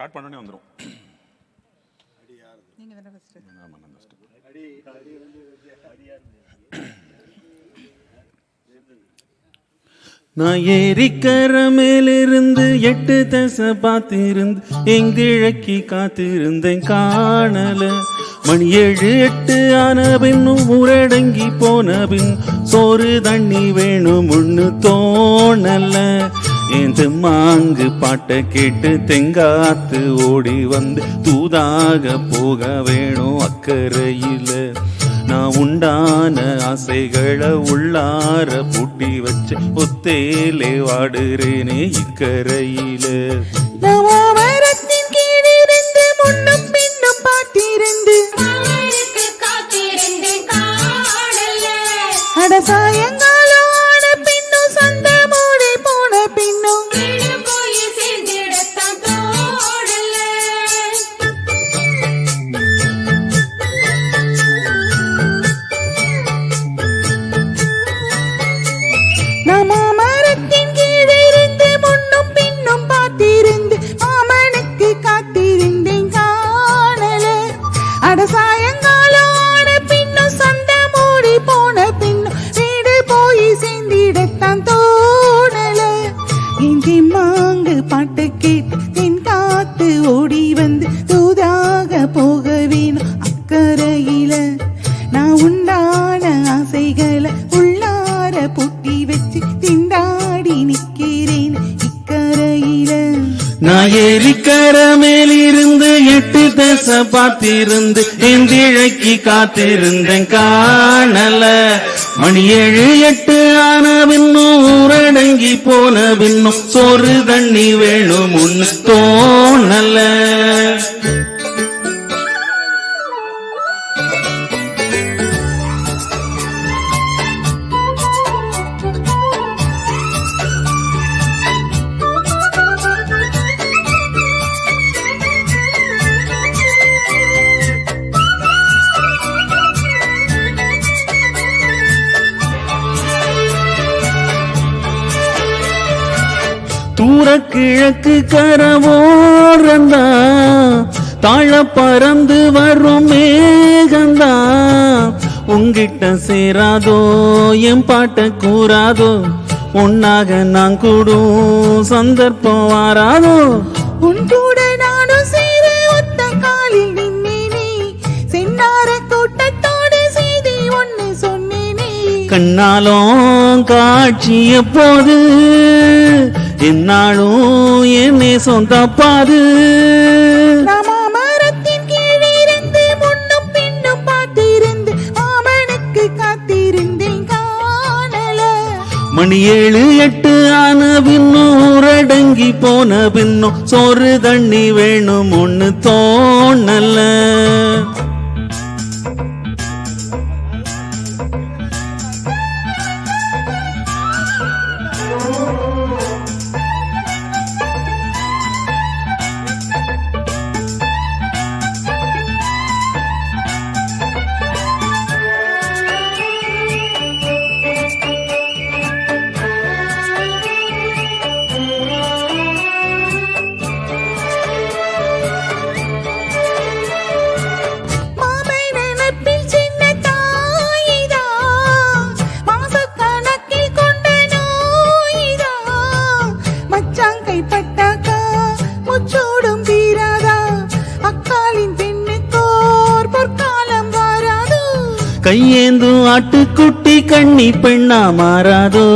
Start பண்ணனே வந்துரும். நீங்க தான ஃபர்ஸ்ட். ஆமா நான் ஃபர்ஸ்ட். நான் ஏரிக்கர மேலிருந்து 8 தசை பார்த்திருந்து எங்கிழக்கி காத்திருந்தேன் காணல. மணி 7 8 ஆன பின்னும் ஊரடங்கி போன பின் சோறு தண்ணி வேணும் ஒண்ணு தோணல. என் தெம்மாங்கு பாட்டை கேட்டு தெங்காத்து ஓடி வந்து தூதாக போக வேணும் அக்கறையில. நான் உண்டான ஆசைகளை உள்ளார பூட்டி வச்சு ஒத்தேலே வாடுறேனே இக்கரையில. மரத்தின் கீழிருந்து முன்னும் பின்னும் பார்த்திருந்து அட சாயங்காலம் ஆன பின்னும் சந்த மூடி போன பின்னும் நம்ம மரத்தின் கீழிருந்து முன்னும் பின்னும் பார்த்திருந்து மாமனுக்கு காத்திருந்தேன் காணல. அட சாயங்காலம் ஆன பின்னும் சந்த மூடி போன பின்னும் வீடு போய் சேர்ந்திடத்தான் தோணல. இஞ்சி மாங்கு பாட்டு கேட்டு தென் காத்து ஓடி வந்து தூதாக போக வேணும் அக்கறையில. நான் உண்டான ஆசைகளை உள்ளார பூட்டி வச்சு திண்டாடி நிக்கிறேன் இக்கரையில. நான் ஏரிக்கர மேலிருந்து 8 தசை பார்த்திருந்து எந்திழக்கி காத்திருந்தேன் காணல. மணி 7 8 ஆன பின்னும் ஊரடங்கி போன பின்னும் சோறு தண்ணி வேணும் ஒண்ணு தோணல. தூர கிழக்கு கரவோரந்தா தாழ பறந்து வரும் மேகந்தா உங்கிட்ட சேராதோ என் பாட்ட கூறாதோ உன்னாக நான் கூடும் சந்தர்ப்பம் வாராதோ. உன் கூட நானும் சேர ஒத்த காலில் நின்னேனே சென்னார கூட்டத்தோடு செய்தி ஒன்னு சொன்னேனே. கண்ணாலும் காட்சி எப்போது என்னாலும் என்னை சொந்தப்பாது. நம்ம மரத்தின் கீழிருந்து முன்னும் பின்னும் பார்த்திருந்து மாமனுக்கு காத்திருந்தேன் காணல. மணி 7 8 ஆன பின்னும் ஊரடங்கி போன பின்னும் சோறு தண்ணி வேணும் ஒண்ணு தோணல. கையேந்தும் ஆட்டுக்குட்டி கண்ணி பெண்ணா மாறாதோ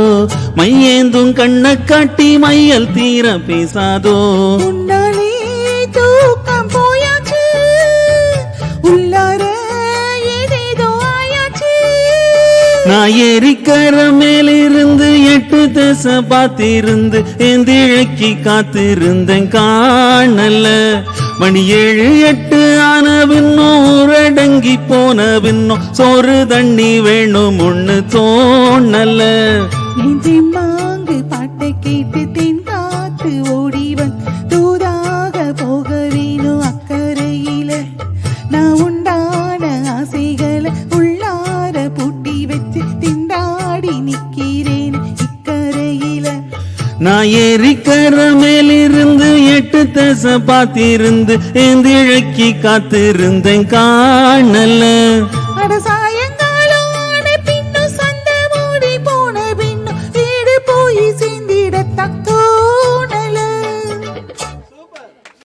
மையேந்தும் கண்ண காட்டி மையல் தீர பேசாதோ. உன்னாலே தூக்கம் போயாச்சு உள்ளார ஏதேதோ ஆயாச்சு. நான் ஏரிக்கர மேலிருந்து 8 தசை பார்த்திருந்து எந்திழக்கி காத்திருந்தேன் காணல. மணி 7 8 ஆன பின்னும் ஊரடங்கி போன பின்னும் சோறு தண்ணி வேணும் ஒண்ணு தோணல. நெஞ்சி மாங்கு பாட்டை கேட்டு தென் காத்து ஓடி வந்து தூதாக போக வேணும் அக்கறையில. நான் உண்டான ஆசைகளை உள்ளார பூட்டி வச்சு திண்டாடி நிக்கிறேன் இக்கரையில. நான் ஏரிக்கர மேலிருந்து 8 தசை பார்த்திருந்து ஏந்திழக்கி காத்திருந்தேன் காணல அட சாய